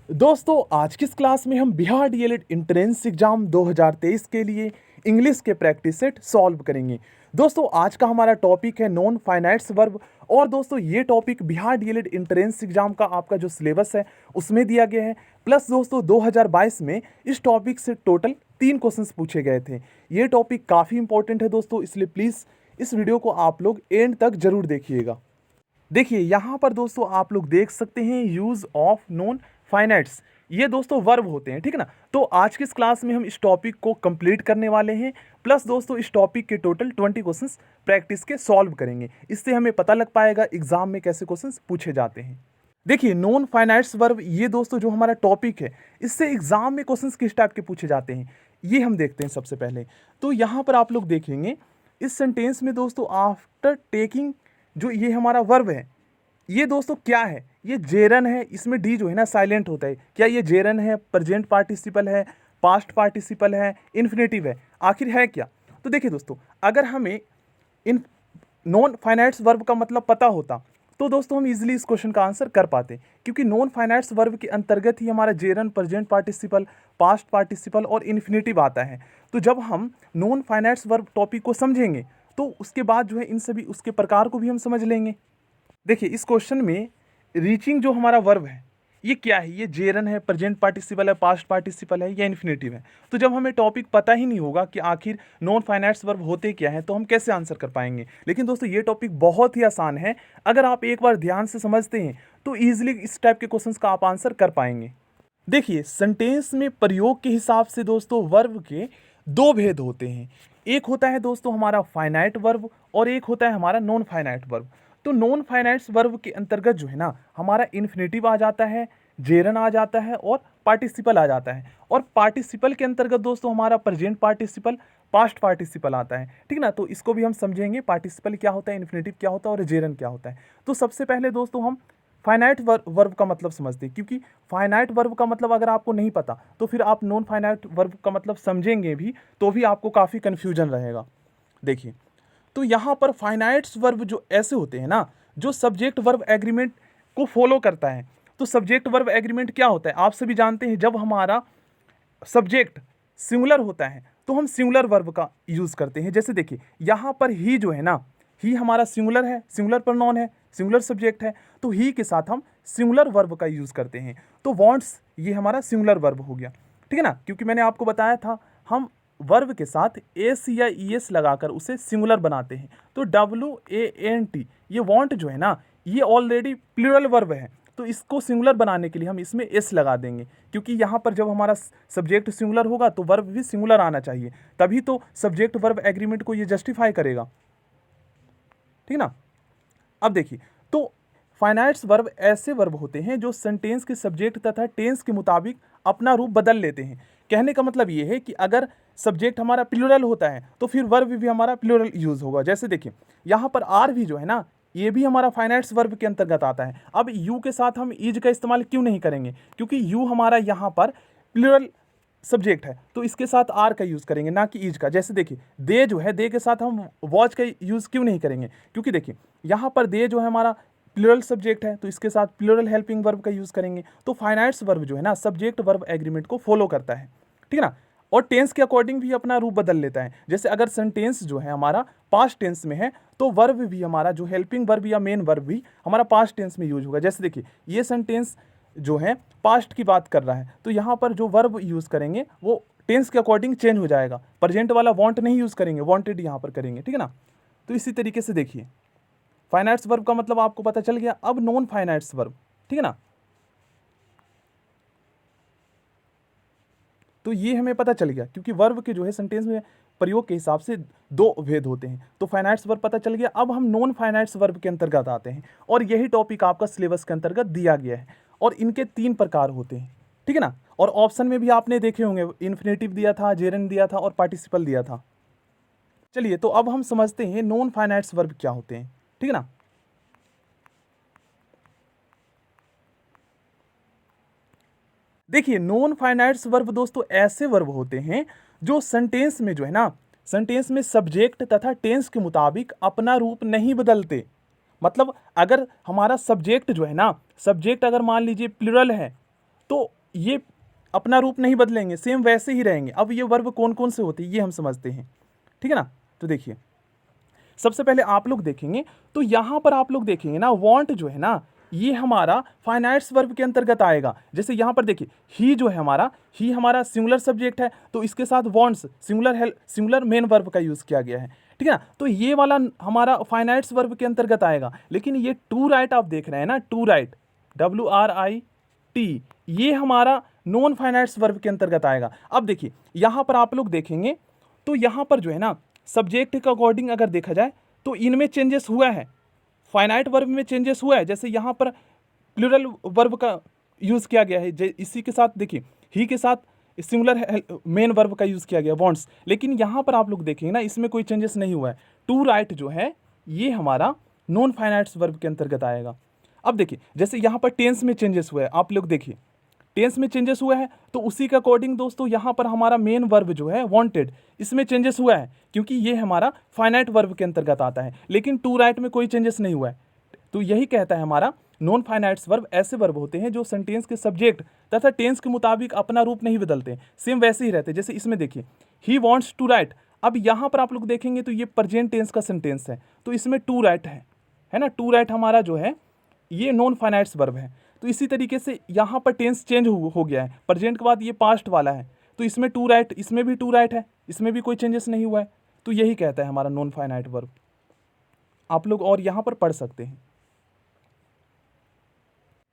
दोस्तों आज की इस क्लास में हम बिहार डीएलएड एंट्रेंस एग्जाम 2023 के लिए इंग्लिश के प्रैक्टिस सेट सॉल्व करेंगे। दोस्तों आज का हमारा टॉपिक है नॉन फाइनाइट्स वर्ब। और दोस्तों ये topic Bihar DElEd entrance exam का आपका जो सिलेबस है उसमें दिया गया है। प्लस दोस्तों 2022 में इस टॉपिक से टोटल 3 क्वेश्चंस पूछे गए थे। ये टॉपिक काफ़ी इंपॉर्टेंट है दोस्तों, इसलिए प्लीज़ इस वीडियो को आप लोग एंड तक जरूर देखिएगा। देखिए यहाँ पर दोस्तों आप लोग देख सकते हैं यूज ऑफ नॉन फाइनाइट्स, ये दोस्तों वर्ब होते हैं, ठीक है ना। तो आज की इस क्लास में हम इस टॉपिक को कंप्लीट करने वाले हैं। प्लस दोस्तों इस टॉपिक के टोटल 20 क्वेश्चंस प्रैक्टिस के सॉल्व करेंगे। इससे हमें पता लग पाएगा एग्जाम में कैसे क्वेश्चंस पूछे जाते हैं। देखिए नॉन फाइनाइट्स वर्ब ये दोस्तों जो हमारा टॉपिक है इससे एग्जाम में क्वेश्चंस किस टाइप के पूछे जाते हैं ये हम देखते हैं। सबसे पहले तो यहाँ पर आप लोग देखेंगे इस सेंटेंस में दोस्तों आफ्टर टेकिंग जो ये हमारा वर्ब है ये दोस्तों क्या है, ये जेरन है। इसमें डी जो है ना साइलेंट होता है। क्या ये जेरन है, प्रेजेंट पार्टिसिपल है, पास्ट पार्टिसिपल है, इन्फिनेटिव है, आखिर है क्या। तो देखिए दोस्तों अगर हमें इन नॉन फाइनाइट्स वर्ब का मतलब पता होता तो दोस्तों हम इजीली इस क्वेश्चन का आंसर कर पाते, क्योंकि नॉन फाइनाइट्स वर्ब के अंतर्गत ही हमारा gerund, present participle, past participle और इन्फिनेटिव आता है। तो जब हम नॉन फाइनाइट्स वर्ब टॉपिक को समझेंगे तो उसके बाद जो है इन सभी उसके प्रकार को भी हम समझ लेंगे। देखिए इस क्वेश्चन में रीचिंग जो हमारा वर्ब है ये क्या है, ये जेरन है, प्रेजेंट पार्टिसिपल है, पास्ट पार्टिसिपल है या इन्फिनेटिव है। तो जब हमें टॉपिक पता ही नहीं होगा कि आखिर नॉन फाइनाइट्स वर्ब होते क्या है तो हम कैसे आंसर कर पाएंगे। लेकिन दोस्तों ये टॉपिक बहुत ही आसान है, अगर आप एक बार ध्यान से समझते हैं तो ईजिली इस टाइप के क्वेश्चंस का आप आंसर कर पाएंगे। देखिए सेंटेंस में प्रयोग के हिसाब से दोस्तों वर्ब के 2 भेद होते हैं। एक होता है दोस्तों हमारा फाइनाइट वर्ब और एक होता है हमारा नॉन फाइनाइट वर्ब। तो नॉन फाइनाइट्स वर्ब के अंतर्गत जो है ना हमारा इन्फिनेटिव आ जाता है, जेरन आ जाता है और पार्टिसिपल आ जाता है। और पार्टिसिपल के अंतर्गत दोस्तों हमारा प्रेजेंट पार्टिसिपल, पास्ट पार्टिसिपल आता है, ठीक ना। तो इसको भी हम समझेंगे पार्टिसिपल क्या होता है, इन्फिनेटिव क्या होता है और जेरन क्या होता है। तो सबसे पहले दोस्तों हम फाइनाइट वर्ब का मतलब समझते हैं, क्योंकि फाइनाइट वर्ब का मतलब अगर आपको नहीं पता तो फिर आप नॉन फाइनाइट वर्ब का मतलब समझेंगे भी तो भी आपको काफ़ी कन्फ्यूजन रहेगा। देखिए तो यहाँ पर फाइनाइट्स वर्ब जो ऐसे होते हैं ना जो सब्जेक्ट वर्ब एग्रीमेंट को फॉलो करता है। तो सब्जेक्ट वर्ब एग्रीमेंट क्या होता है आप सभी जानते हैं, जब हमारा सब्जेक्ट सिंगुलर होता है तो हम सिंगुलर वर्ब का यूज़ करते हैं। जैसे देखिए यहाँ पर ही जो है ना ही हमारा सिंगुलर है, सिंगुलर प्रोनाउन है, सिंगुलर सब्जेक्ट है, तो ही के साथ हम सिंगुलर वर्ब का यूज़ करते हैं। तो वांट्स ये हमारा सिंगुलर वर्ब हो गया, ठीक है ना। क्योंकि मैंने आपको बताया था हम वर्ब के साथ एस या ई एस लगाकर उसे सिंगुलर बनाते हैं। तो WANT ये वांट जो है ना ये ऑलरेडी प्लूरल वर्ब है, तो इसको सिंगुलर बनाने के लिए हम इसमें एस लगा देंगे, क्योंकि यहाँ पर जब हमारा सब्जेक्ट सिंगुलर होगा तो वर्ब भी सिंगुलर आना चाहिए, तभी तो सब्जेक्ट वर्ब एग्रीमेंट को ये जस्टिफाई करेगा, ठीक ना। अब देखिए तो फाइनाइट्स वर्ब ऐसे वर्ब होते हैं जो सेंटेंस के सब्जेक्ट तथा टेंस के मुताबिक अपना रूप बदल लेते हैं। कहने का मतलब ये है कि अगर सब्जेक्ट हमारा प्लूरल होता है तो फिर वर्ब भी हमारा प्लूरल यूज होगा। जैसे देखिए यहाँ पर आर भी जो है ना ये भी हमारा फाइनाइट्स वर्ब के अंतर्गत आता है। अब यू के साथ हम इज का इस्तेमाल क्यों नहीं करेंगे, क्योंकि यू हमारा यहाँ पर प्लूरल सब्जेक्ट है तो इसके साथ आर का यूज़ करेंगे ना कि इज का। जैसे देखिए दे जो है, दे के साथ हम वॉच का यूज़ क्यों नहीं करेंगे, क्योंकि देखिए यहाँ पर दे जो है हमारा प्लूरल सब्जेक्ट है तो इसके साथ प्लूरल हेल्पिंग वर्ब का यूज़ करेंगे। तो फाइनाइट्स वर्ब जो है ना सब्जेक्ट वर्ब एग्रीमेंट को फॉलो करता है, ठीक है ना। और टेंस के अकॉर्डिंग भी अपना रूप बदल लेता है। जैसे अगर सेंटेंस जो है हमारा पास्ट टेंस में है तो वर्ब भी हमारा जो हेल्पिंग वर्ब या मेन वर्ब भी हमारा पास्ट टेंस में यूज होगा। जैसे देखिए ये सेंटेंस जो है पास्ट की बात कर रहा है तो यहाँ पर जो वर्ब यूज़ करेंगे वो टेंस के अकॉर्डिंग चेंज हो जाएगा। प्रेजेंट वाला वांट नहीं यूज़ करेंगे, वांटेड यहाँ पर करेंगे, ठीक है ना। तो इसी तरीके से देखिए फाइनाइट्स वर्ब का मतलब आपको पता चल गया। अब नॉन फाइनाइट्स वर्ब, ठीक है ना, तो ये हमें पता चल गया क्योंकि वर्ब के जो है सेंटेंस में प्रयोग के हिसाब से 2 भेद होते हैं। तो फाइनाइट्स वर्ब पता चल गया। अब हम नॉन फाइनाइट्स वर्ब के अंतर्गत आते हैं और यही टॉपिक आपका सिलेबस के अंतर्गत दिया गया है और इनके 3 प्रकार होते हैं, ठीक है ना। और ऑप्शन में भी आपने देखे होंगे इन्फिनेटिव दिया था, जेरन दिया था और पार्टिसिपल दिया था। चलिए तो अब हम समझते हैं नॉन फाइनाइट्स वर्ब क्या होते हैं, ठीक है ना। देखिए नॉन फाइनाइट्स वर्ब दोस्तों ऐसे वर्ब होते हैं जो सेंटेंस में जो है ना सेंटेंस में सब्जेक्ट तथा टेंस के मुताबिक अपना रूप नहीं बदलते। मतलब अगर हमारा सब्जेक्ट जो है ना सब्जेक्ट अगर मान लीजिए प्लूरल है तो ये अपना रूप नहीं बदलेंगे, सेम वैसे ही रहेंगे। अब ये वर्ब कौन कौन से होते हैं ये हम समझते हैं, ठीक है ना। तो देखिए सबसे पहले आप लोग देखेंगे तो यहाँ पर आप लोग देखेंगे ना, वांट जो है ना ये हमारा फाइनाइट्स वर्ब के अंतर्गत आएगा। जैसे यहाँ पर देखिए ही जो है हमारा, ही हमारा सिंगुलर सब्जेक्ट है, तो इसके साथ वांट्स सिंगुलर मेन वर्ब का यूज़ किया गया है, ठीक है ना। तो ये वाला हमारा फाइनाइट्स वर्ब के अंतर्गत आएगा। लेकिन ये टू राइट आप देख रहे हैं ना, टू राइट WRIT, ये हमारा नॉन फाइनाइट्स वर्ब के अंतर्गत आएगा। अब देखिए यहाँ पर आप लोग देखेंगे तो यहाँ पर जो है ना सब्जेक्ट के अकॉर्डिंग अगर देखा जाए तो इनमें चेंजेस हुआ है, फाइनाइट वर्ब में चेंजेस हुआ है। जैसे यहाँ पर प्लूरल वर्ब का यूज़ किया गया है, इसी के साथ देखिए ही के साथ सिंगुलर मेन वर्ब का यूज़ किया गया वांट्स। लेकिन यहाँ पर आप लोग देखेंगे ना इसमें कोई चेंजेस नहीं हुआ है। टू राइट जो है ये हमारा नॉन फाइनाइट्स वर्ब के अंतर्गत आएगा। अब देखिए जैसे यहाँ पर टेंस में चेंजेस हुआ है, आप लोग देखिए टेंस में चेंजेस हुआ है, तो उसी के अकॉर्डिंग दोस्तों यहाँ पर हमारा मेन वर्ब जो है वांटेड, इसमें चेंजेस हुआ है क्योंकि ये हमारा फाइनाइट वर्ब के अंतर्गत आता है। लेकिन टू राइट में कोई चेंजेस नहीं हुआ है। तो यही कहता है हमारा नॉन फाइनाइट्स वर्ब ऐसे वर्ब होते हैं जो सेंटेंस के सब्जेक्ट तथा टेंस के मुताबिक अपना रूप नहीं बदलते, सेम वैसे ही रहते। जैसे इसमें देखिए ही वॉन्ट्स टू राइट, अब यहाँ पर आप लोग देखेंगे तो ये प्रेजेंट टेंस का सेंटेंस है, तो इसमें टू राइट है ना। टू राइट हमारा जो है ये नॉन फाइनाइट्स वर्ब है। तो इसी तरीके से यहाँ पर टेंस चेंज हो गया है, प्रेजेंट के बाद ये पास्ट वाला है, तो इसमें टू राइट, इसमें भी टू राइट है, इसमें भी कोई चेंजेस नहीं हुआ है। तो यही कहता है हमारा नॉन फाइनाइट वर्ब। आप लोग और यहाँ पर पढ़ सकते हैं।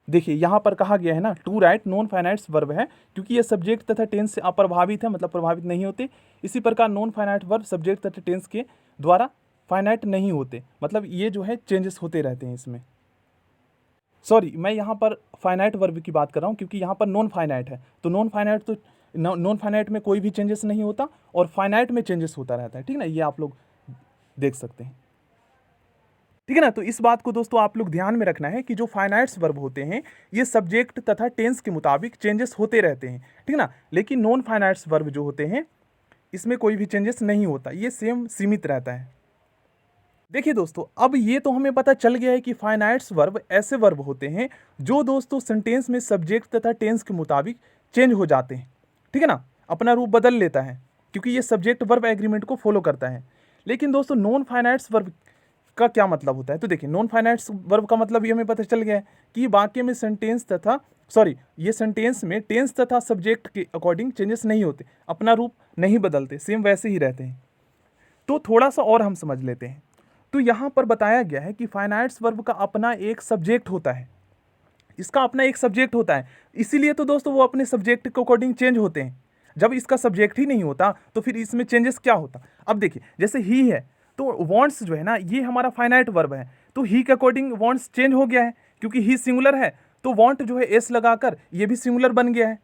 देखिए यहाँ पर कहा गया है ना to write non finites verb है क्योंकि ये सब्जेक्ट तथा टेंस से अप्रभावित है, मतलब प्रभावित नहीं होते। इसी प्रकार नॉन फाइनाइट वर्ब सब्जेक्ट तथा टेंस के द्वारा फाइनाइट नहीं होते, मतलब ये जो है चेंजेस होते रहते हैं इसमें। सॉरी, मैं यहाँ पर फाइनाइट वर्ब की बात कर रहा हूँ क्योंकि यहाँ पर नॉन फाइनाइट है, तो नॉन फाइनाइट में कोई भी चेंजेस नहीं होता और फाइनाइट में चेंजेस होता रहता है, ठीक है ना। ये आप लोग देख सकते हैं, ठीक है ना। तो इस बात को दोस्तों आप लोग ध्यान में रखना है कि जो फाइनाइट्स वर्ब होते हैं ये सब्जेक्ट तथा टेंस के मुताबिक चेंजेस होते रहते हैं, ठीक है ना। लेकिन नॉन फाइनाइट्स वर्ब जो होते हैं इसमें कोई भी चेंजेस नहीं होता, ये सेम सीमित रहता है। देखिए दोस्तों अब ये तो हमें पता चल गया है कि फाइनाइट्स वर्ब ऐसे वर्ब होते हैं जो दोस्तों सेंटेंस में सब्जेक्ट तथा टेंस के मुताबिक चेंज हो जाते हैं, ठीक है ना, अपना रूप बदल लेता है क्योंकि ये सब्जेक्ट वर्ब एग्रीमेंट को फॉलो करता है। लेकिन दोस्तों नॉन फाइनाइट्स वर्ब का क्या मतलब होता है, तो देखिए नॉन फाइनाइट्स वर्ब का मतलब ये हमें पता चल गया है कि वाक्य में ये सेंटेंस में टेंस तथा सब्जेक्ट के अकॉर्डिंग चेंजेस नहीं होते, अपना रूप नहीं बदलते, सेम वैसे ही रहते हैं। तो थोड़ा सा और हम समझ लेते हैं। तो यहाँ पर बताया गया है कि फाइनाइट्स वर्ब का अपना एक सब्जेक्ट होता है, इसका अपना एक सब्जेक्ट होता है, इसीलिए तो दोस्तों वो अपने सब्जेक्ट के अकॉर्डिंग चेंज होते हैं। जब इसका सब्जेक्ट ही नहीं होता तो फिर इसमें चेंजेस क्या होता। अब देखिए जैसे ही है तो वांट्स जो है ना ये हमारा फाइनाइट वर्ब है, तो ही के अकॉर्डिंग वांट्स चेंज हो गया है क्योंकि ही सिंगुलर है, तो वांट जो है एस लगाकर ये भी सिंगुलर बन गया है।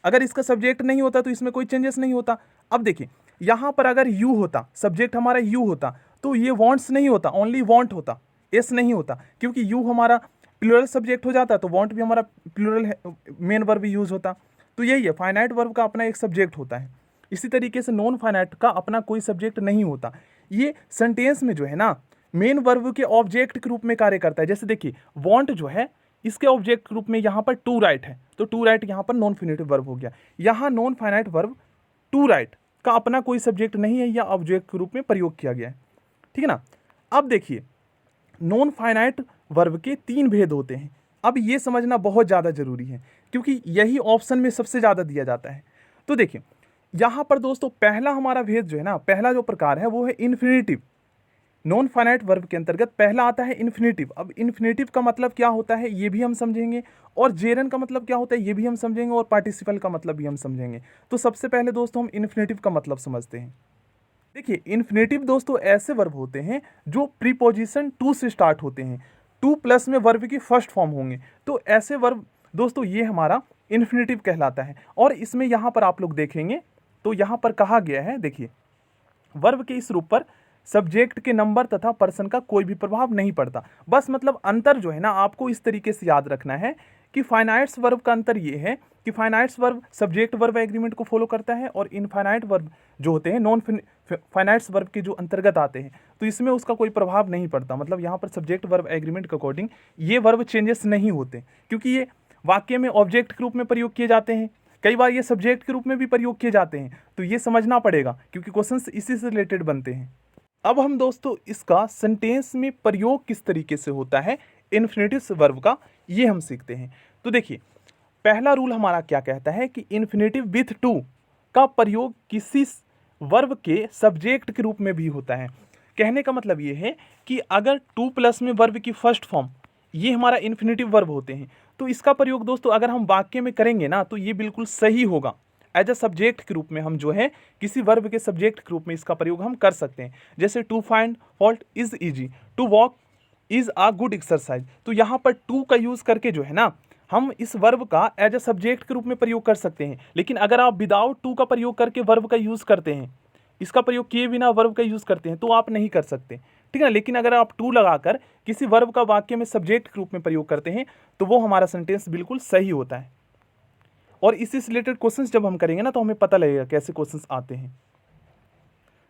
अगर इसका सब्जेक्ट नहीं होता तो इसमें कोई चेंजेस नहीं होता। अब देखिए यहाँ पर अगर यू होता, सब्जेक्ट हमारा यू होता, तो ये वांट्स नहीं होता, ओनली वांट होता, एस नहीं होता, क्योंकि यू हमारा प्लूरल सब्जेक्ट हो जाता तो वांट भी हमारा प्लूरल मेन वर्ब यूज होता। तो यही है, फाइनाइट वर्ब का अपना एक सब्जेक्ट होता है। इसी तरीके से नॉन फाइनाइट का अपना कोई सब्जेक्ट नहीं होता, ये सेंटेंस में जो है ना मेन वर्ब के ऑब्जेक्ट के रूप में कार्य करता है। जैसे देखिए वांट जो है इसके ऑब्जेक्ट के रूप में यहाँ पर टू राइट है, तो टू राइट यहाँ पर नॉन फिनिटिव वर्ब हो गया। यहाँ non finite verb to write का अपना कोई सब्जेक्ट नहीं है या ऑब्जेक्ट के रूप में प्रयोग किया गया है, ठीक है ना। अब देखिए नॉन फाइनाइट वर्ब के तीन भेद होते हैं। अब ये समझना बहुत ज़्यादा जरूरी है क्योंकि यही ऑप्शन में सबसे ज़्यादा दिया जाता है। तो देखिए यहाँ पर दोस्तों पहला हमारा भेद जो है ना, पहला जो प्रकार है वो है इन्फिनेटिव। नॉन फाइनाइट वर्ब के अंतर्गत पहला आता है इन्फिनेटिव। अब इन्फिनेटिव का मतलब क्या होता है ये भी हम समझेंगे, और जेरन का मतलब क्या होता है ये भी हम समझेंगे, और पार्टिसिपल का मतलब भी हम समझेंगे। तो सबसे पहले दोस्तों हम इन्फिनेटिव का मतलब समझते हैं। देखिए इन्फिनेटिव दोस्तों ऐसे वर्ब होते हैं जो प्रीपोजिशन टू से स्टार्ट होते हैं, टू प्लस में वर्ब की फर्स्ट फॉर्म होंगे, तो ऐसे वर्ब दोस्तों ये हमारा इन्फिनेटिव कहलाता है। और इसमें यहाँ पर आप लोग देखेंगे तो यहाँ पर कहा गया है, देखिए वर्ब के इस रूप पर सब्जेक्ट के नंबर तथा पर्सन का कोई भी प्रभाव नहीं पड़ता। बस मतलब अंतर जो है ना आपको इस तरीके से याद रखना है कि फाइनाइट्स वर्ब का अंतर ये है कि finites verb subject verb agreement को फॉलो करता है, और इनफाइनाइट वर्ब जो होते हैं नॉन फाइनाइट्स वर्ब के जो अंतर्गत आते हैं तो इसमें उसका कोई प्रभाव नहीं पड़ता। मतलब यहाँ पर सब्जेक्ट वर्ब एग्रीमेंट के अकॉर्डिंग ये वर्ब चेंजेस नहीं होते क्योंकि ये वाक्य में ऑब्जेक्ट के रूप में प्रयोग किए जाते हैं, कई बार ये सब्जेक्ट के रूप में भी प्रयोग किए जाते हैं। तो ये समझना पड़ेगा क्योंकि क्वेश्चंस इसी से रिलेटेड बनते हैं। अब हम दोस्तों इसका सेंटेंस में प्रयोग किस तरीके से होता है इन्फिनेटिव वर्ब का, ये हम सीखते हैं। तो देखिए, पहला रूल हमारा क्या कहता है कि इन्फिनेटिव विथ टू का प्रयोग किसी वर्ब के सब्जेक्ट के रूप में भी होता है। कहने का मतलब ये है कि अगर टू प्लस में वर्ब की फर्स्ट फॉर्म, ये हमारा इन्फिनेटिव वर्ब होते हैं, तो इसका प्रयोग दोस्तों अगर हम वाक्य में करेंगे ना तो ये बिल्कुल सही होगा। एज अ सब्जेक्ट के रूप में हम जो है किसी वर्ब के सब्जेक्ट के रूप में इसका प्रयोग हम कर सकते हैं। जैसे to find fault is easy, to walk is a good exercise. तो यहाँ पर टू का यूज़ करके जो है ना हम इस वर्ब का एज अ सब्जेक्ट के रूप में प्रयोग कर सकते हैं। लेकिन अगर आप विदाउट टू का प्रयोग करके वर्ब का यूज़ करते हैं, इसका प्रयोग किए बिना वर्ब का यूज़ करते हैं, तो आप नहीं कर सकते, ठीक है ना। लेकिन अगर आप टू लगाकर किसी वर्ब का वाक्य में सब्जेक्ट के रूप में प्रयोग करते हैं तो वो हमारा सेंटेंस बिल्कुल सही होता है। और इससे रिलेटेड क्वेश्चंस जब हम करेंगे ना तो हमें पता लगेगा कैसे क्वेश्चंस आते हैं।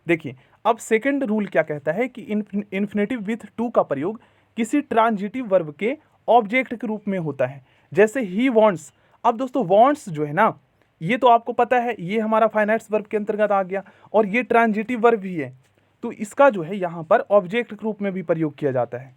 देखिए, अब सेकंड रूल क्या कहता है कि इन्फिनेटिव विथ टू का प्रयोग किसी ट्रांजिटिव वर्ब के ऑब्जेक्ट के रूप में होता है। जैसे ही वॉन्ट्स। अब दोस्तों वॉन्ट्स जो है ना, ये तो आपको पता है ये हमारा फाइनाइट्स वर्ब के अंतर्गत आ गया और ये ट्रांजिटिव वर्ब भी है, तो इसका जो है यहाँ पर ऑब्जेक्ट के रूप में भी प्रयोग किया जाता है।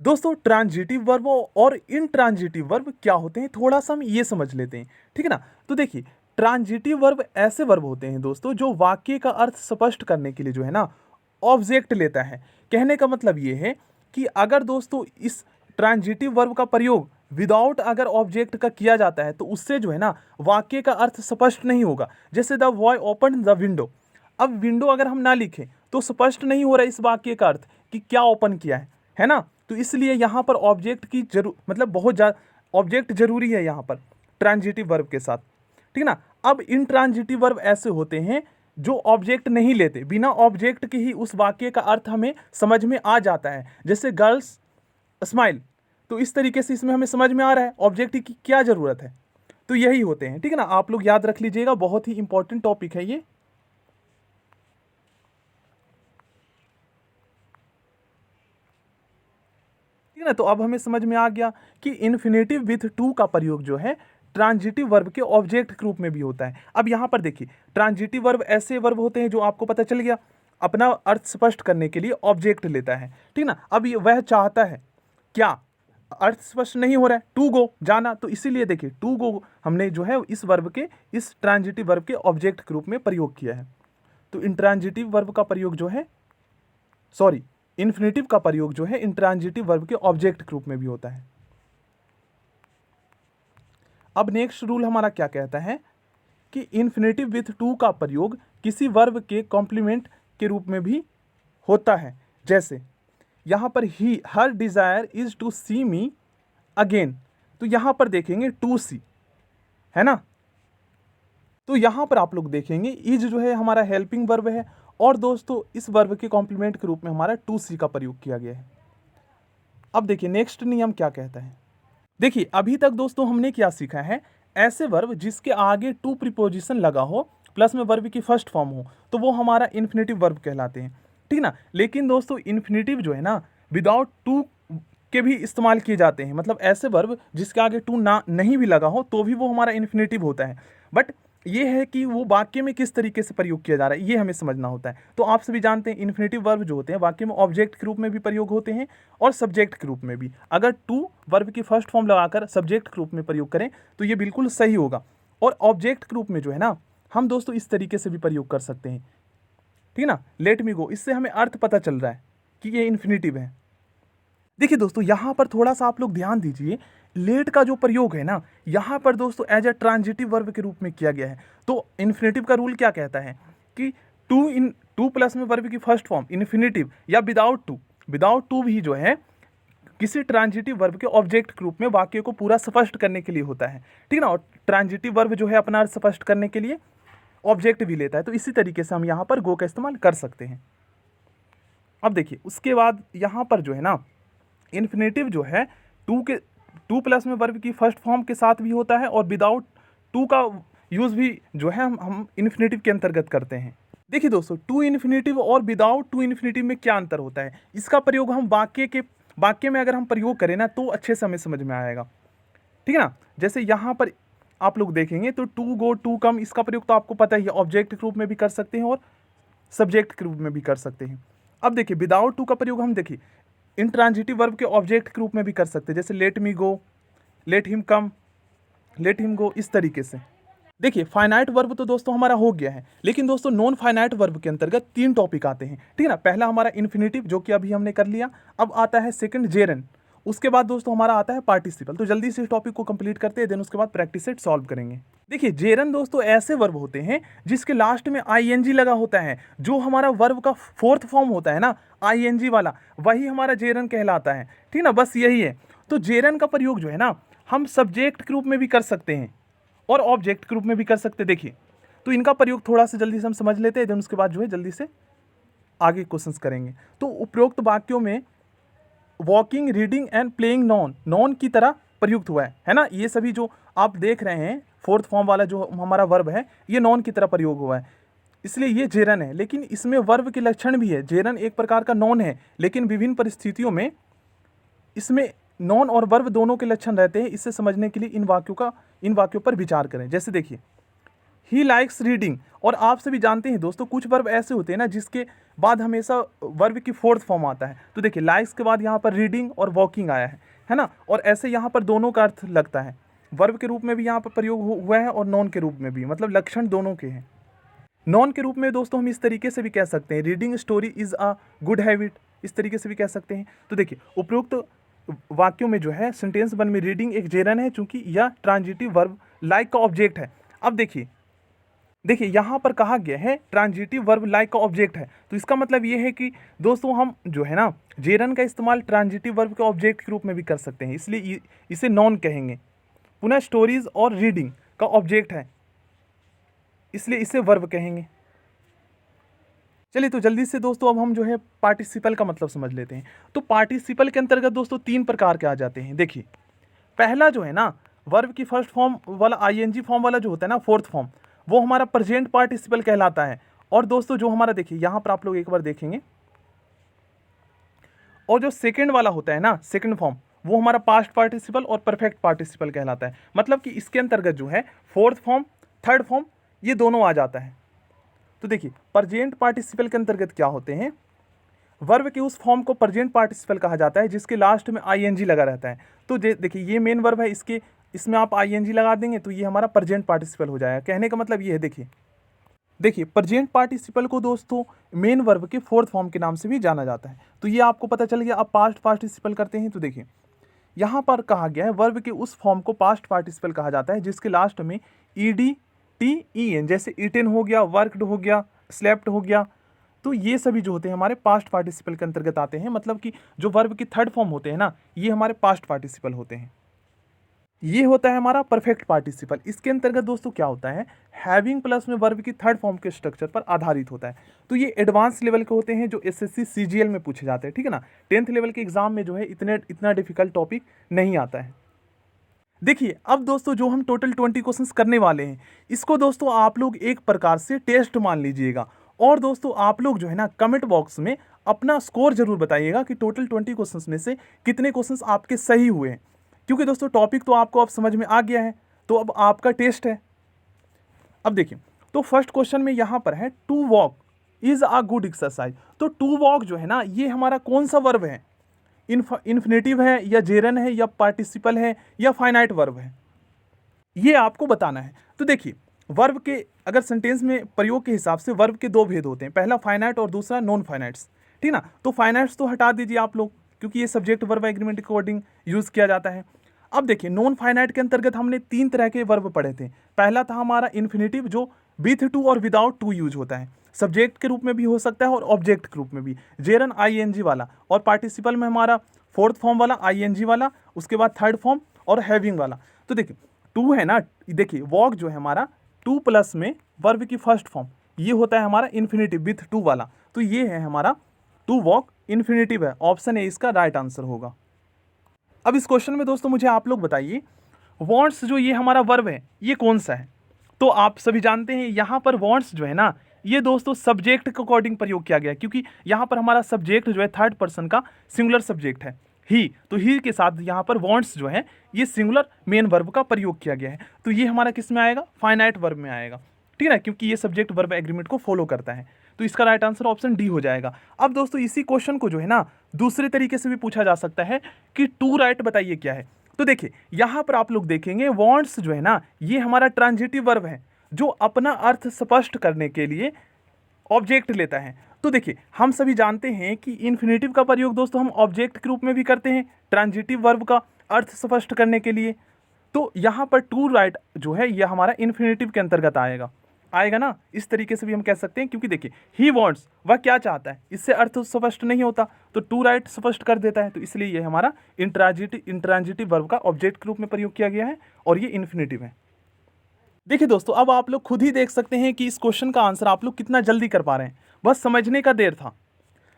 दोस्तों ट्रांजिटिव वर्ब और इनट्रांजिटिव वर्ब क्या होते हैं थोड़ा सा हम ये समझ लेते हैं, ठीक है ना। तो देखिए, ट्रांजिटिव वर्ब ऐसे वर्ब होते हैं दोस्तों जो वाक्य का अर्थ स्पष्ट करने के लिए जो है ना ऑब्जेक्ट लेता है। कहने का मतलब ये है कि अगर दोस्तों इस ट्रांजिटिव वर्ब का प्रयोग विदाउट अगर ऑब्जेक्ट का किया जाता है तो उससे जो है ना वाक्य का अर्थ स्पष्ट नहीं होगा। जैसे the boy open the window, अब विंडो अगर हम ना लिखें तो स्पष्ट नहीं हो रहा इस वाक्य का अर्थ कि क्या ओपन किया है ना। तो इसलिए यहाँ पर ऑब्जेक्ट की मतलब बहुत ज़्यादा ऑब्जेक्ट जरूरी है यहाँ पर ट्रांजिटिव वर्ब के साथ, ठीक है ना। अब इनट्रांजिटिव वर्ब ऐसे होते हैं जो ऑब्जेक्ट नहीं लेते, बिना ऑब्जेक्ट के ही उस वाक्य का अर्थ हमें समझ में आ जाता है। जैसे गर्ल्स स्माइल, तो इस तरीके से इसमें हमें समझ में आ रहा है ऑब्जेक्ट की क्या ज़रूरत है। तो यही होते हैं, ठीक है ना। आप लोग याद रख लीजिएगा, बहुत ही इंपॉर्टेंट टॉपिक है ये। ठीक है ना। तो अब हमें समझ में आ गया कि इन्फिनेटिव विथ टू का प्रयोग जो है ट्रांजिटिव वर्ब के ऑब्जेक्ट के रूप में भी होता है। अब यहाँ पर देखिए, ट्रांजिटिव वर्ब ऐसे वर्ब होते हैं जो आपको पता चल गया अपना अर्थ स्पष्ट करने के लिए ऑब्जेक्ट लेता है, ठीक ना। अब ये वह चाहता है, क्या अर्थ स्पष्ट नहीं हो रहा है, टू गो जाना, तो इसीलिए देखिए टू गो हमने जो है इस वर्ब के इस ट्रांजिटिव वर्ब के ऑब्जेक्ट के रूप में प्रयोग किया है। तो इंट्रांजिटिव वर्ब का प्रयोग जो है इन्फिनेटिव का प्रयोग जो है इंट्रांजिटिव वर्ब के ऑब्जेक्ट के रूप में भी होता है। अब नेक्स्ट रूल हमारा क्या कहता है कि इन्फिनेटिव विथ टू का प्रयोग किसी वर्ब के कॉम्प्लीमेंट के रूप में भी होता है। जैसे यहाँ पर ही her desire is to see me again, तो यहाँ पर देखेंगे टू सी है ना। तो यहाँ पर आप लोग देखेंगे इज जो है हमारा हेल्पिंग वर्ब है और दोस्तों इस वर्ब के कॉम्प्लीमेंट के रूप में हमारा टू सी का प्रयोग किया गया है। अब देखिए नेक्स्ट नियम क्या कहता है। देखिए अभी तक दोस्तों हमने क्या सीखा है, ऐसे वर्ब जिसके आगे टू प्रीपोजिशन लगा हो प्लस में वर्ब की फर्स्ट फॉर्म हो तो वो हमारा इन्फिनेटिव वर्ब कहलाते हैं, ठीक ना। लेकिन दोस्तों इन्फिनेटिव जो है ना विदाउट टू के भी इस्तेमाल किए जाते हैं, मतलब ऐसे वर्ब जिसके आगे टू ना नहीं भी लगा हो तो भी वो हमारा इन्फिनेटिव होता है। बट ये है कि वो वाक्य में किस तरीके से प्रयोग किया जा रहा है ये हमें समझना होता है। तो आप सभी जानते हैं इन्फिनेटिव वर्ब जो होते हैं वाक्य में ऑब्जेक्ट के रूप में भी प्रयोग होते हैं और सब्जेक्ट के रूप में भी। अगर टू वर्ब की फर्स्ट फॉर्म लगाकर सब्जेक्ट के रूप में प्रयोग करें तो ये बिल्कुल सही होगा। और ऑब्जेक्ट के रूप में जो है ना हम दोस्तों इस तरीके से भी प्रयोग कर सकते हैं, ठीक ना। लेट मी गो, इससे हमें अर्थ पता चल रहा है कि ये इन्फिनेटिव है। देखिए दोस्तों यहाँ पर थोड़ा सा आप लोग ध्यान दीजिए, लेट का जो प्रयोग है ना यहाँ पर दोस्तों एज अ ट्रांजिटिव वर्ब के रूप में किया गया है। तो इन्फिनेटिव का रूल क्या कहता है कि टू प्लस में वर्ब की फर्स्ट फॉर्म इन्फिनेटिव या विदाउट टू भी जो है किसी ट्रांजिटिव वर्ब के ऑब्जेक्ट के रूप में वाक्य को पूरा स्पष्ट करने के लिए होता है, ठीक ना। और ट्रांजिटिव वर्ब जो है अपना अर्थ स्पष्ट करने के लिए ऑब्जेक्ट भी लेता है। तो इसी तरीके से हम यहाँ पर गो का इस्तेमाल कर सकते हैं। अब देखिए उसके बाद यहाँ पर जो है ना इन्फिनेटिव जो है टू प्लस में वर्ब की फर्स्ट फॉर्म के साथ भी होता है और विदाउट टू का यूज़ भी जो है हम इन्फिनेटिव के अंतर्गत करते हैं। देखिए दोस्तों टू इन्फिनेटिव और विदाउट टू इन्फिनेटिव में क्या अंतर होता है, इसका प्रयोग हम वाक्य में अगर हम प्रयोग करें ना तो अच्छे से हमें समझ में आएगा। ठीक है ना। जैसे यहाँ पर आप लोग देखेंगे तो टू गो, टू कम, इसका प्रयोग तो आपको पता ही है, ऑब्जेक्ट के रूप में भी कर सकते हैं और सब्जेक्ट के रूप में भी कर सकते हैं। अब देखिए विदाउट टू का प्रयोग हम देखिए इंट्रांजिटिव वर्ब के ऑब्जेक्ट के रूप में भी कर सकते हैं, जैसे let me go, let him come, let him go, इस तरीके से। देखिए फाइनाइट वर्ब तो दोस्तों हमारा हो गया है, लेकिन दोस्तों नॉन फाइनाइट वर्ब के अंतर्गत 3 टॉपिक आते हैं, ठीक है ना। पहला हमारा इन्फिनेटिव, जो कि अभी हमने कर लिया। अब आता है सेकंड जेरन, उसके बाद दोस्तों हमारा आता है पार्टिसिपल। तो जल्दी से इस टॉपिक को कंप्लीट करते हैं, देन उसके बाद प्रैक्टिस सेट सॉल्व करेंगे। देखिए जेरन दोस्तों ऐसे वर्ब होते हैं जिसके लास्ट में आईएनजी लगा होता है। जो हमारा वर्ब का फोर्थ फॉर्म होता है ना, आईएनजी वाला, वही हमारा जेरन कहलाता है, ठीक ना। बस यही है। तो जेरन का प्रयोग जो है ना, हम सब्जेक्ट के रूप में भी कर सकते हैं और ऑब्जेक्ट के रूप में भी कर सकते हैं। देखिए तो इनका प्रयोग थोड़ा सा जल्दी से हम समझ लेते हैं, देन उसके बाद जो है जल्दी से आगे क्वेश्चंस करेंगे। तो उपरोक्त वाक्यों में walking, reading and playing non की तरह प्रयुक्त हुआ है ना। ये सभी जो आप देख रहे हैं फोर्थ फॉर्म वाला जो हमारा वर्ब है, ये नॉन की तरह प्रयोग हुआ है, इसलिए ये जेरन है। लेकिन इसमें वर्ब के लक्षण भी है। जेरन एक प्रकार का नॉन है, लेकिन विभिन्न परिस्थितियों में इसमें नॉन और वर्ब दोनों के लक्षण रहते हैं। इसे समझने के लिए इन वाक्यों पर विचार करें। जैसे देखिए ही लाइक्स रीडिंग, और आप सभी जानते हैं दोस्तों कुछ वर्ब ऐसे होते हैं ना जिसके बाद हमेशा वर्ब की फोर्थ फॉर्म आता है। तो देखिए लाइक्स के बाद यहाँ पर रीडिंग और वॉकिंग आया है ना। और ऐसे यहाँ पर दोनों का अर्थ लगता है, वर्ब के रूप में भी यहाँ पर प्रयोग हुआ है और नॉन के रूप में भी, मतलब लक्षण दोनों के हैं। नॉन के रूप में दोस्तों हम इस तरीके से भी कह सकते हैं, reading story is a good habit, इस तरीके से भी कह सकते हैं। तो देखिए उपरोक्त वाक्यों में जो है सेंटेंस वन में रीडिंग एक जेरन है, चूंकि यह ट्रांजिटिव वर्ब लाइक का ऑब्जेक्ट है। अब देखिए यहाँ पर कहा गया है ट्रांजिटिव वर्ब लाइक का ऑब्जेक्ट है, तो इसका मतलब ये है कि दोस्तों हम जो है ना जेरन का इस्तेमाल ट्रांजिटिव वर्ब के ऑब्जेक्ट के रूप में भी कर सकते हैं, इसलिए इसे नॉन कहेंगे। पुनः स्टोरीज और रीडिंग का ऑब्जेक्ट है, इसलिए इसे वर्ब कहेंगे। चलिए तो जल्दी से दोस्तों अब हम जो है पार्टिसिपल का मतलब समझ लेते हैं। तो पार्टिसिपल के अंतर्गत दोस्तों 3 प्रकार के आ जाते हैं। देखिए पहला जो है ना वर्ब की फर्स्ट फॉर्म वाला आईएनजी फॉर्म वाला जो होता है ना, फोर्थ फॉर्म, वो हमारा प्रेजेंट पार्टिसिपल कहलाता है। और दोस्तों जो हमारा देखिए यहाँ पर आप लोग एक बार देखेंगे, और जो सेकंड वाला होता है ना सेकंड फॉर्म, वो हमारा पास्ट पार्टिसिपल और परफेक्ट पार्टिसिपल कहलाता है। मतलब कि इसके अंतर्गत जो है फोर्थ फॉर्म, थर्ड फॉर्म, ये दोनों आ जाता है। तो देखिए प्रेजेंट पार्टिसिपल के अंतर्गत क्या होते हैं, वर्ब के उस फॉर्म को प्रेजेंट पार्टिसिपल कहा जाता है जिसके लास्ट में आईएनजी लगा रहता है। तो देखिए ये मेन वर्ब है, इसमें आप आईएनजी लगा देंगे तो ये हमारा प्रेजेंट पार्टिसिपल हो जाएगा। कहने का मतलब ये है, देखिए प्रेजेंट पार्टिसिपल को दोस्तों मेन वर्ब के फोर्थ फॉर्म के नाम से भी जाना जाता है। तो ये आपको पता चल गया। अब पास्ट पार्टिसिपल करते हैं। तो देखिए यहाँ पर कहा गया है वर्ब के उस फॉर्म को पास्ट पार्टिसिपल कहा जाता है जिसके लास्ट में ईडी टी ई एन, जैसे ईटेन हो गया, वर्कड हो गया, स्लेप्ट हो गया। तो ये सभी जो होते हैं हमारे पास्ट पार्टिसिपल के अंतर्गत आते हैं। मतलब कि जो वर्ब के थर्ड फॉर्म होते हैं ना, ये हमारे पास्ट पार्टिसिपल होते हैं। ये होता है हमारा परफेक्ट पार्टिसिपल। इसके अंतर्गत दोस्तों क्या होता है, हैविंग प्लस में वर्ब की थर्ड फॉर्म के स्ट्रक्चर पर आधारित होता है। तो ये एडवांस लेवल के होते हैं जो एसएससी सीजीएल में पूछे जाते हैं, ठीक है ना। 10th लेवल के एग्जाम में जो है इतना डिफिकल्ट टॉपिक नहीं आता है। देखिए अब दोस्तों जो हम टोटल 20 क्वेश्चंस करने वाले हैं, इसको दोस्तों आप लोग एक प्रकार से टेस्ट मान लीजिएगा। और दोस्तों आप लोग जो है ना कमेंट बॉक्स में अपना स्कोर जरूर बताइएगा कि टोटल 20 क्वेश्चंस में से कितने क्वेश्चंस आपके सही हुए हैं। क्योंकि दोस्तों टॉपिक तो आपको अब समझ में आ गया है, तो अब आपका टेस्ट है। अब देखिए तो फर्स्ट क्वेश्चन में यहाँ पर है to walk is a good exercise. तो टू वॉक जो है ना, ये हमारा कौन सा वर्ब है, इन्फिनेटिव है या जेरन है या पार्टिसिपल है या फाइनाइट वर्ब है, ये आपको बताना है। तो देखिए वर्ब के अगर सेंटेंस में प्रयोग के हिसाब से वर्ब के 2 भेद होते हैं, पहला फाइनाइट और दूसरा नॉन फाइनाइट्स, ठीक ना। तो फाइनाइट्स तो हटा दीजिए आप लोग, क्योंकि ये सब्जेक्ट वर्ब एग्रीमेंट के अकॉर्डिंग यूज़ किया जाता है। अब देखिए नॉन फाइनाइट के अंतर्गत हमने 3 तरह के वर्ब पढ़े थे। पहला था हमारा इन्फिनेटिव जो विथ टू और विदाउट टू यूज होता है, सब्जेक्ट के रूप में भी हो सकता है और ऑब्जेक्ट के रूप में भी, जेरन आईएनजी वाला। और पार्टिसिपल में हमारा फोर्थ फॉर्म वाला आईएनजी वाला, उसके बाद थर्ड फॉर्म और हैविंग वाला। तो देखिए टू है ना, देखिए वॉक जो है हमारा 2 प्लस में वर्ब की फर्स्ट फॉर्म, ये होता है हमारा इन्फिनेटिव विथ टू वाला। तो ये है हमारा टू वॉक, इन्फिनेटिव है, ऑप्शन ए इसका राइट आंसर होगा। अब इस क्वेश्चन में दोस्तों मुझे आप लोग बताइए वॉन्ट्स जो ये हमारा वर्ब है ये कौन सा है। तो आप सभी जानते हैं यहाँ पर वॉन्ट्स जो है ना, ये दोस्तों सब्जेक्ट के अकॉर्डिंग प्रयोग किया गया है, क्योंकि यहाँ पर हमारा सब्जेक्ट जो है थर्ड पर्सन का सिंगुलर सब्जेक्ट है, ही, तो ही के साथ यहाँ पर वांट्स जो है ये सिंगुलर मेन वर्ब का प्रयोग किया गया है। तो ये हमारा किस में आएगा, फाइनाइट वर्ब में आएगा, ठीक है ना, क्योंकि ये सब्जेक्ट वर्ब एग्रीमेंट को फॉलो करता है। तो इसका राइट आंसर ऑप्शन डी हो जाएगा। अब दोस्तों इसी क्वेश्चन को जो है ना दूसरे तरीके से भी पूछा जा सकता है कि टू राइट बताइए क्या है। तो देखिए यहाँ पर आप लोग देखेंगे वांट्स जो है ना ये हमारा ट्रांजिटिव वर्ब है जो अपना अर्थ स्पष्ट करने के लिए ऑब्जेक्ट लेता है। तो देखिए हम सभी जानते हैं कि इन्फिनेटिव का प्रयोग दोस्तों हम ऑब्जेक्ट के रूप में भी करते हैं ट्रांजिटिव वर्ब का अर्थ स्पष्ट करने के लिए। तो यहाँ पर टू राइट जो है ये हमारा इन्फिनेटिव के अंतर्गत आएगा ना, इस तरीके से भी हम कह सकते हैं, क्योंकि देखिए ही वांट्स वह क्या चाहता है, इससे अर्थ स्पष्ट नहीं होता, तो टू राइट स्पष्ट कर देता है, तो इसलिए ये हमारा इंट्रांजिटिव वर्ब का ऑब्जेक्ट के रूप में प्रयोग किया गया है और ये इन्फिनेटिव है। देखिए दोस्तों अब आप लोग खुद ही देख सकते हैं कि इस क्वेश्चन का आंसर आप लोग कितना जल्दी कर पा रहे हैं, बस समझने का देर था।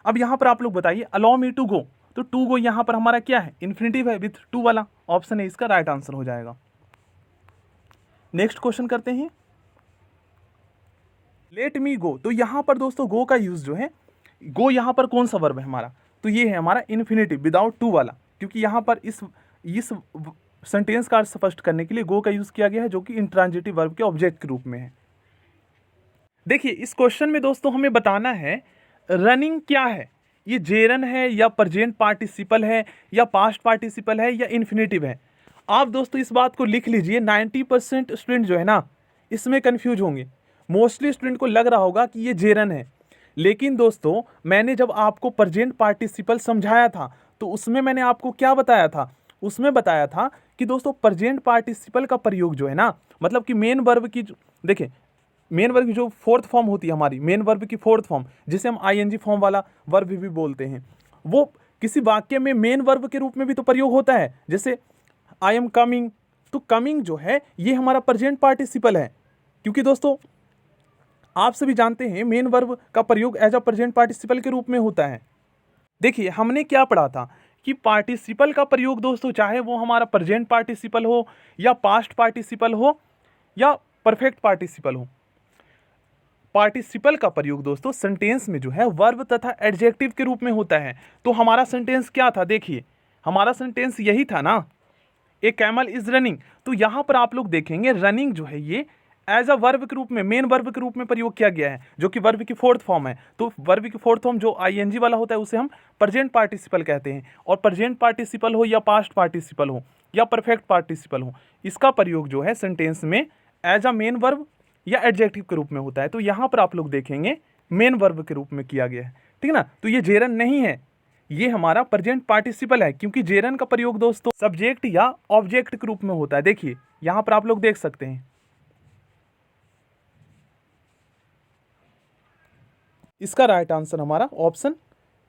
अब यहाँ पर आप लोग बताइए अलाउ मी टू गो, तो टू गो यहाँ पर हमारा क्या है, इन्फिनेटिव है विथ टू वाला, ऑप्शन है इसका राइट आंसर हो जाएगा। नेक्स्ट क्वेश्चन करते हैं, लेट मी गो, तो यहाँ पर दोस्तों गो का यूज जो है, गो यहाँ पर कौन सा वर्ब है हमारा, तो ये है हमारा इन्फिनेटिव विदाउट टू वाला, क्योंकि यहाँ पर इस सेंटेंस का अर्थ स्पष्ट करने के लिए गो का यूज किया गया है जो कि इंट्रांजिटिव वर्ब के ऑब्जेक्ट के रूप में है। देखिए इस क्वेश्चन में दोस्तों हमें बताना है रनिंग क्या है, ये जेरन है या प्रेजेंट पार्टिसिपल है या पास्ट पार्टिसिपल है या इन्फिनेटिव है। आप दोस्तों इस बात को लिख लीजिए, 90% स्टूडेंट जो है ना इसमें कंफ्यूज होंगे। मोस्टली स्टूडेंट को लग रहा होगा कि ये जेरन है, लेकिन दोस्तों मैंने जब आपको प्रेजेंट पार्टिसिपल समझाया था तो उसमें मैंने आपको क्या बताया था, उसमें बताया था कि दोस्तों प्रेजेंट पार्टिसिपल का प्रयोग जो है ना, मतलब कि मेन वर्ब की देखिए मेन वर्ब की जो फोर्थ फॉर्म होती है हमारी, मेन वर्ब की फोर्थ फॉर्म जिसे हम आईएनजी फॉर्म वाला वर्ब भी बोलते हैं, वो किसी वाक्य में मेन वर्ब के रूप में भी तो प्रयोग होता है। जैसे आई एम कमिंग, तो कमिंग जो है ये हमारा प्रेजेंट पार्टिसिपल है, क्योंकि दोस्तों आप सभी जानते हैं मेन वर्ब का प्रयोग एज अ प्रेजेंट पार्टिसिपल के रूप में होता है। देखिए हमने क्या पढ़ा था कि पार्टिसिपल का प्रयोग दोस्तों चाहे वो हमारा प्रेजेंट पार्टिसिपल हो या पास्ट पार्टिसिपल हो या परफेक्ट पार्टिसिपल हो, पार्टिसिपल का प्रयोग दोस्तों सेंटेंस में जो है वर्ब तथा एडजेक्टिव के रूप में होता है। तो हमारा सेंटेंस क्या था, देखिए हमारा सेंटेंस यही था ना, ए कैमल इज रनिंग, तो यहाँ पर आप लोग देखेंगे रनिंग जो है ये एज अ वर्ब के रूप में, मेन वर्ब के रूप में प्रयोग किया गया है जो कि वर्ब की फोर्थ फॉर्म है। तो वर्ब की फोर्थ फॉर्म जो आईएनजी वाला होता है उसे हम प्रेजेंट पार्टिसिपल कहते हैं, और प्रेजेंट पार्टिसिपल हो या पास्ट पार्टिसिपल हो या परफेक्ट पार्टिसिपल हो, इसका प्रयोग जो है सेंटेंस में एज अ मेन वर्ब या एडजेक्टिव के रूप में होता है। तो यहाँ पर आप लोग देखेंगे मेन वर्ब के रूप में किया गया है, ठीक है ना। तो ये जेरन नहीं है, ये हमारा प्रेजेंट पार्टिसिपल है, क्योंकि जेरन का प्रयोग दोस्तों सब्जेक्ट या ऑब्जेक्ट के रूप में होता है। देखिए यहाँ पर आप लोग देख सकते हैं, इसका राइट आंसर हमारा ऑप्शन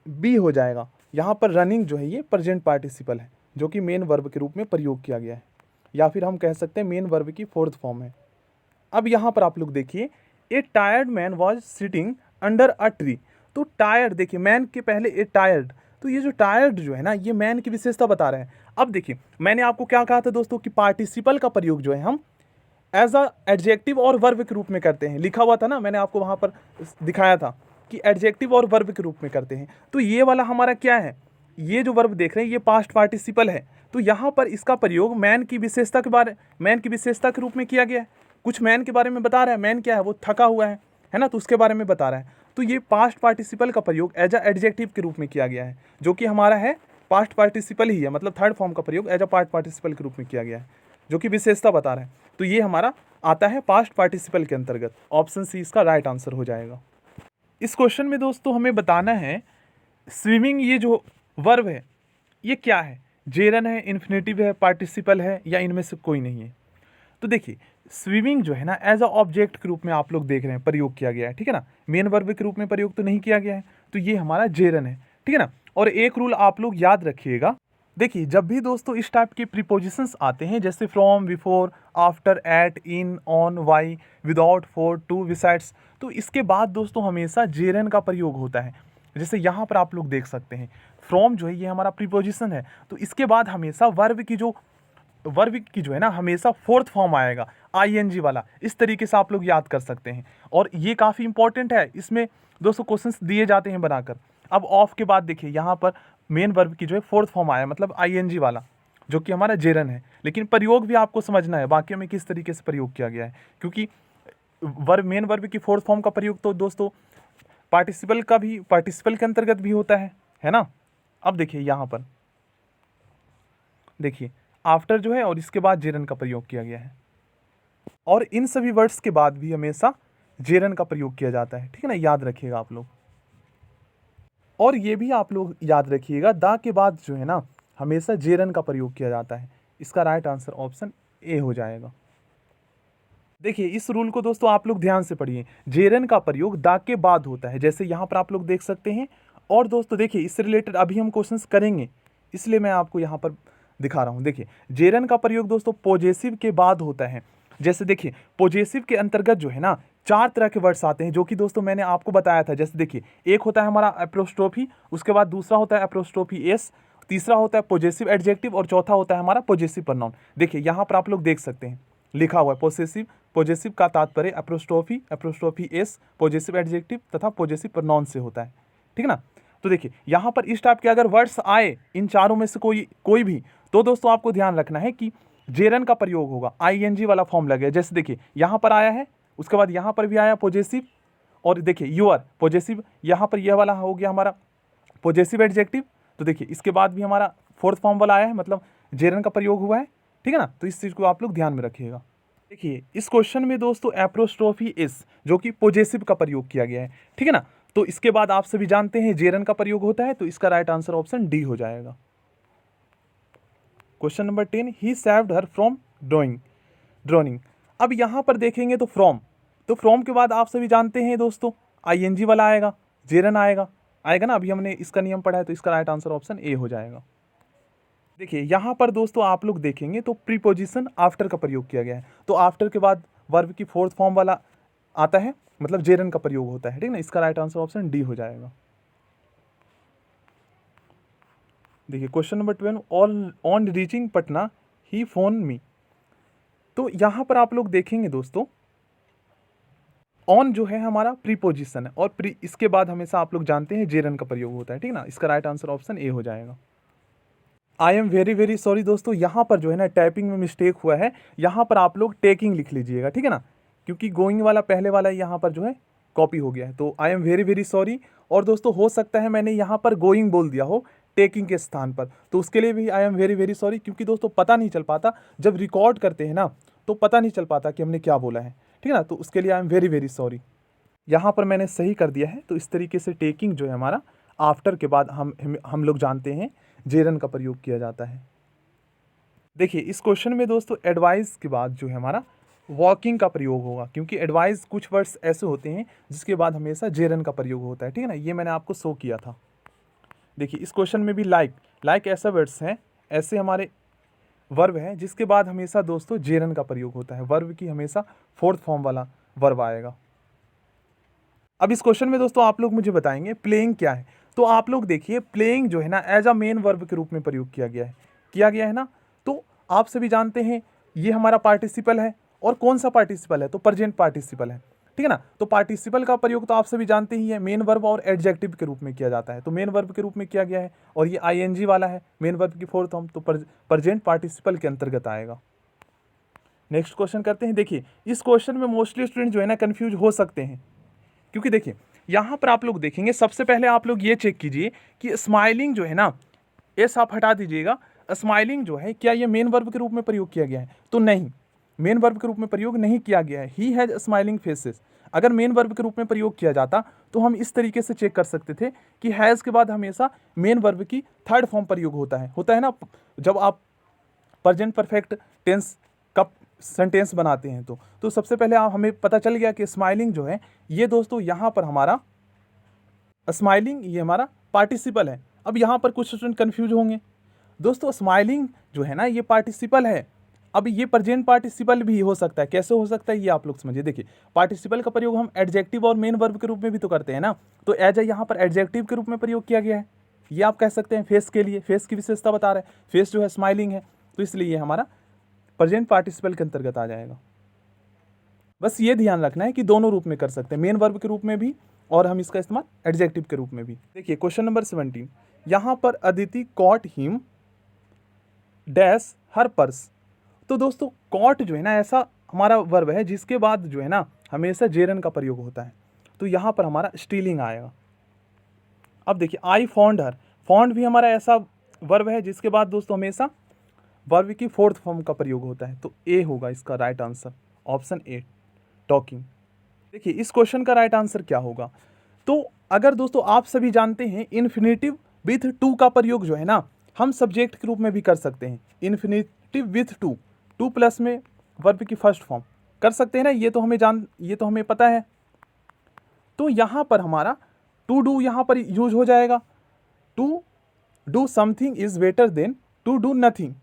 बी हो जाएगा। यहाँ पर रनिंग जो है ये प्रेजेंट पार्टिसिपल है जो कि मेन वर्ब के रूप में प्रयोग किया गया है, या फिर हम कह सकते हैं मेन वर्ब की फोर्थ फॉर्म है। अब यहाँ पर आप लोग देखिए, a tired man was sitting under a tree, तो टायर्ड देखिए मैन के पहले ए टायर्ड, तो ये जो टायर्ड जो है ना ये मैन की विशेषता बता रहे हैं। अब देखिए मैंने आपको क्या कहा था दोस्तों कि पार्टिसिपल का प्रयोग जो है हम एज अ एडजेक्टिव और वर्ब के रूप में करते हैं, लिखा हुआ था ना, मैंने आपको वहाँ पर दिखाया था कि एडजेक्टिव और वर्ब के रूप में करते हैं। तो ये वाला हमारा क्या है, ये जो वर्ब देख रहे हैं ये पास्ट पार्टिसिपल है, तो यहाँ पर इसका प्रयोग मैन की विशेषता के रूप में किया गया है। कुछ मैन के बारे में बता रहा है, मैन क्या है, वो थका हुआ है ना, तो उसके बारे में बता रहा है। तो ये पास्ट पार्टिसिपल का प्रयोग एज अ एडजेक्टिव के रूप में किया गया है, जो कि हमारा है पास्ट पार्टिसिपल ही है, मतलब थर्ड फॉर्म का प्रयोग एज अ पास्ट पार्टिसिपल के रूप में किया गया है, जो कि विशेषता बता रहा है। तो ये हमारा आता है पास्ट पार्टिसिपल के अंतर्गत, ऑप्शन सी इसका राइट आंसर हो जाएगा। इस क्वेश्चन में दोस्तों हमें बताना है स्विमिंग ये जो वर्ब है ये क्या है, जेरन है, इन्फिनेटिव है, पार्टिसिपल है, या इनमें से कोई नहीं है। तो देखिए स्विमिंग जो है ना एज अ ऑब्जेक्ट के रूप में आप लोग देख रहे हैं प्रयोग किया गया है, ठीक है ना, मेन वर्ब के रूप में प्रयोग तो नहीं किया गया है, तो ये हमारा जेरन है, ठीक है ना। और एक रूल आप लोग याद रखिएगा, देखिए जब भी दोस्तों इस टाइप के प्रीपोजिशंस आते हैं जैसे from, before, after, at, in, on, by, without, for, to, besides, तो इसके बाद दोस्तों हमेशा जेरन का प्रयोग होता है। जैसे यहाँ पर आप लोग देख सकते हैं फ्रॉम जो है ये हमारा प्रीपोजिशन है, तो इसके बाद हमेशा वर्ब की जो है ना हमेशा फोर्थ फॉर्म आएगा आईएनजी वाला, इस तरीके से आप लोग याद कर सकते हैं। और ये काफ़ी इंपॉर्टेंट है, इसमें दोस्तों क्वेश्चंस दिए जाते हैं बनाकर। अब ऑफ के बाद देखिए यहाँ पर मेन वर्ब की जो है फोर्थ फॉर्म आया, मतलब आईएनजी वाला, जो कि हमारा जेरन है। लेकिन प्रयोग भी आपको समझना है वाक्य में किस तरीके से प्रयोग किया गया है, क्योंकि वर्ब, मेन वर्ब की फोर्थ फॉर्म का प्रयोग तो दोस्तों पार्टिसिपल का भी, पार्टिसिपल के अंतर्गत भी होता है ना। अब देखिए यहाँ पर देखिए आफ्टर जो है और इसके बाद जेरन का प्रयोग किया गया है, और इन सभी वर्ड्स के बाद भी हमेशा जेरन का प्रयोग किया जाता है, ठीक है ना, याद रखिएगा आप लोग। और ये भी आप लोग याद रखिएगा, दा के बाद जो है ना हमेशा जेरन का प्रयोग किया जाता है। इसका राइट आंसर ऑप्शन ए हो जाएगा। देखिए इस रूल को दोस्तों आप लोग ध्यान से पढ़िए, जेरन का प्रयोग दा के बाद होता है, जैसे यहाँ पर आप लोग देख सकते हैं। और दोस्तों देखिए इससे रिलेटेड अभी हम क्वेश्चंस करेंगे, इसलिए मैं आपको यहाँ पर दिखा रहा हूँ। देखिए जेरन का प्रयोग दोस्तों पॉजेसिव के बाद होता है। जैसे देखिए पॉजेसिव के अंतर्गत जो है ना 4 तरह के वर्ड्स आते हैं, जो कि दोस्तों मैंने आपको बताया था। जैसे देखिए एक होता है हमारा एप्रोस्ट्रोफी, उसके बाद दूसरा होता है एप्रोस्ट्रोफी एस, तीसरा होता है पॉजेसिव एडजेक्टिव, और चौथा होता है हमारा पॉजेसिव प्रोनाउन। देखिए यहाँ पर आप लोग देख सकते हैं लिखा हुआ है पॉसेसिव, पॉजेसिव का तात्पर्य एप्रोस्ट्रोफी, एप्रोस्ट्रोफी एस, पॉजेसिव एडजेक्टिव तथा पॉजेसिव प्रोनाउन से होता है, ठीक है ना। तो देखिए यहाँ पर इस टाइप के अगर वर्ड्स आए इन चारों में से कोई भी, तो दोस्तों आपको ध्यान रखना है कि जेरन का प्रयोग होगा, आईएनजी वाला फॉर्म लगेगा। जैसे देखिए यहाँ पर आया है, उसके बाद यहाँ पर भी आया पॉजेसिव, और देखिए यूआर पॉजेसिव, यहाँ पर यह वाला हो गया हमारा पॉजेसिव एडजेक्टिव। तो देखिए इसके बाद भी हमारा फोर्थ फॉर्म वाला आया है, मतलब जेरन का प्रयोग हुआ है, ठीक है ना। तो इस चीज़ को आप लोग ध्यान में रखिएगा। देखिए इस क्वेश्चन में दोस्तों एप्रोस्ट्रोफी इस, जो कि पॉजेसिव का प्रयोग किया गया है, ठीक है ना। तो इसके बाद आप सभी जानते हैं जेरन का प्रयोग होता है, तो इसका राइट आंसर ऑप्शन डी हो जाएगा। Question number 10, he saved her from droning. अब यहाँ पर देखेंगे तो फ्रॉम के बाद आप सभी जानते हैं दोस्तों आईएनजी वाला आएगा, जेरन आएगा ना, अभी हमने इसका नियम पढ़ा है, तो इसका राइट आंसर ऑप्शन ए हो जाएगा। देखिए यहाँ पर दोस्तों आप लोग देखेंगे तो प्रीपोजिशन आफ्टर का प्रयोग किया गया है, तो आफ्टर के बाद वर्ब की फोर्थ फॉर्म वाला आता है, मतलब जेरन का प्रयोग होता है, ठीक ना। इसका राइट आंसर ऑप्शन डी हो जाएगा। देखिए question number 12, on reaching Patna he phone me. तो यहाँ पर आप लोग देखेंगे दोस्तों ऑन जो है हमारा प्रीपोजिशन है, और इसके बाद हमेशा आप लोग जानते हैं जेरन का प्रयोग होता है, ठीक ना। इसका राइट आंसर ऑप्शन ए हो जाएगा। I am very very sorry दोस्तों, यहाँ पर जो है ना टाइपिंग में मिस्टेक हुआ है, यहाँ पर आप लोग टेकिंग लिख लीजिएगा, ठीक है ना, क्योंकि गोइंग वाला पहले वाला यहाँ पर जो है कॉपी हो गया है। तो I am very very sorry. और दोस्तों हो सकता है मैंने यहाँ पर गोइंग बोल दिया हो टेकिंग के स्थान पर, तो उसके लिए भी I am very very sorry, क्योंकि दोस्तों पता नहीं चल पाता जब रिकॉर्ड करते हैं ना, तो पता नहीं चल पाता कि हमने क्या बोला है, ठीक है ना। तो उसके लिए I am very very sorry. यहाँ पर मैंने सही कर दिया है। तो इस तरीके से टेकिंग जो है हमारा आफ्टर के बाद हम लोग जानते हैं जेरन का प्रयोग किया जाता है। देखिए इस क्वेश्चन में दोस्तों एडवाइस के बाद जो है हमारा वॉकिंग का प्रयोग होगा, क्योंकि एडवाइस कुछ वर्ड्स ऐसे होते हैं जिसके बाद हमेशा जेरन का प्रयोग होता है, ठीक है ना। ये मैंने आपको शो किया था। देखिए इस क्वेश्चन में भी लाइक ऐसा वर्ड्स हैं, ऐसे हमारे वर्ब है जिसके बाद हमेशा दोस्तों जेरन का प्रयोग होता है, वर्ब की हमेशा फोर्थ फॉर्म वाला वर्ब आएगा। अब इस क्वेश्चन में दोस्तों आप लोग मुझे बताएंगे प्लेइंग क्या है। तो आप लोग देखिए प्लेइंग जो है ना एज अ मेन वर्ब के रूप में प्रयोग किया गया है ना। तो आप सभी जानते हैं ये हमारा पार्टिसिपल है, और कौन सा पार्टिसिपल है, तो प्रेजेंट पार्टिसिपल है, ठीक है ना। तो पार्टिसिपल का प्रयोग तो आप सभी जानते ही है मेन वर्ब और एडजेक्टिव के रूप में किया जाता है, तो मेन वर्ब के रूप में किया गया है, और ये आईएनजी वाला है मेन वर्ब की फोर्थ फॉर्म, तो प्रेजेंट पार्टिसिपल के अंतर्गत आएगा। नेक्स्ट क्वेश्चन करते हैं। देखिए इस क्वेश्चन में मोस्टली स्टूडेंट जो है ना कंफ्यूज हो सकते हैं, क्योंकि देखिए यहाँ पर आप लोग देखेंगे सबसे पहले आप लोग ये चेक कीजिए कि स्माइलिंग जो है ना, एस आप हटा दीजिएगा, स्माइलिंग जो है क्या ये मेन वर्ब के रूप में प्रयोग किया गया है, तो नहीं, मेन वर्ब के रूप में प्रयोग नहीं किया गया है। ही हैज स्माइलिंग फेसेस, अगर मेन वर्ब के रूप में प्रयोग किया जाता तो हम इस तरीके से चेक कर सकते थे कि हैज़ के बाद हमेशा मेन वर्ब की थर्ड फॉर्म प्रयोग होता है ना, जब आप प्रेजेंट परफेक्ट टेंस का सेंटेंस बनाते हैं। तो सबसे पहले हमें पता चल गया कि स्माइलिंग जो है ये दोस्तों यहाँ पर हमारा स्माइलिंग ये हमारा पार्टिसिपल है। अब यहाँ पर कुछ स्टूडेंट कंफ्यूज होंगे दोस्तों, स्माइलिंग जो है ना ये पार्टिसिपल है, अब ये प्रेजेंट पार्टिसिपल भी हो सकता है, कैसे हो सकता है ये आप लोग समझिए। देखिए पार्टिसिपल का प्रयोग हम एडजेक्टिव और मेन वर्ब के रूप में भी तो करते हैं ना, तो एज ए यहाँ पर एडजेक्टिव के रूप में प्रयोग किया गया है। ये आप कह सकते हैं फेस के लिए, फेस की विशेषता बता रहा है, फेस जो है स्माइलिंग है, तो इसलिए ये हमारा प्रेजेंट पार्टिसिपल के अंतर्गत आ जाएगा। बस ये ध्यान रखना है कि दोनों रूप में कर सकते हैं, मेन वर्ब के रूप में भी और हम इसका इस्तेमाल एडजेक्टिव के रूप में भी। देखिए क्वेश्चन नंबर 17, यहाँ पर Aditi cot him dash her purse. तो दोस्तों कॉट जो है ना ऐसा हमारा वर्ब है जिसके बाद जो है ना हमेशा जेरन का प्रयोग होता है, तो यहाँ पर हमारा स्टीलिंग आएगा। अब देखिए आई फॉन्ड हर, फॉन्ड भी हमारा ऐसा वर्ब है जिसके बाद दोस्तों हमेशा वर्ब की फोर्थ फॉर्म का प्रयोग होता है, तो ए होगा इसका right answer, option A talking. देखिए इस क्वेश्चन का राइट आंसर क्या होगा, तो अगर दोस्तों आप सभी जानते हैं इन्फिनेटिव विथ टू का प्रयोग जो है ना हम सब्जेक्ट के रूप में भी कर सकते हैं। Infinitive with to, two plus में वर्ब की फर्स्ट फॉर्म कर सकते हैं ना, ये तो हमें पता है। तो यहाँ पर हमारा टू डू यहाँ पर यूज हो जाएगा। To do something is better than to do nothing,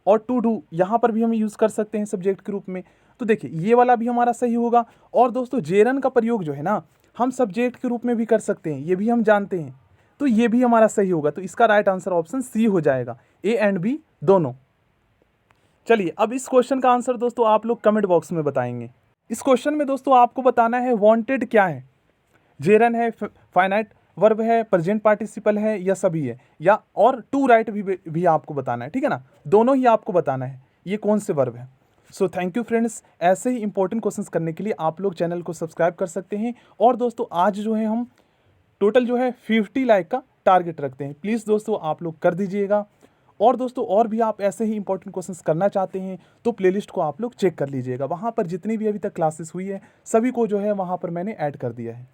और टू डू यहाँ पर भी हम यूज़ कर सकते हैं सब्जेक्ट के रूप में। तो देखिए ये वाला भी हमारा सही होगा। और दोस्तों जेरन का प्रयोग जो है ना हम सब्जेक्ट के रूप में भी कर सकते हैं, ये भी हम जानते हैं, तो ये भी हमारा सही होगा। तो इसका राइट आंसर ऑप्शन सी हो जाएगा, ए एंड बी दोनों। चलिए अब इस क्वेश्चन का आंसर दोस्तों आप लोग कमेंट बॉक्स में बताएंगे। इस क्वेश्चन में दोस्तों आपको बताना है वांटेड क्या है, जेरन है, फाइनाइट वर्ब है, प्रेजेंट पार्टिसिपल है, या सभी है, या और टू राइट भी आपको बताना है, ठीक है ना, दोनों ही आपको बताना है ये कौन से वर्ब है। सो थैंक यू फ्रेंड्स, ऐसे ही इंपॉर्टेंट क्वेश्चंस करने के लिए आप लोग चैनल को सब्सक्राइब कर सकते हैं। और दोस्तों आज जो है हम टोटल जो है 50 लाइक का टारगेट रखते हैं, प्लीज़ दोस्तों आप लोग कर दीजिएगा। और दोस्तों और भी आप ऐसे ही इंपॉर्टेंट क्वेश्चंस करना चाहते हैं तो प्लेलिस्ट को आप लोग चेक कर लीजिएगा, वहाँ पर जितनी भी अभी तक क्लासेस हुई है सभी को जो है वहाँ पर मैंने ऐड कर दिया है।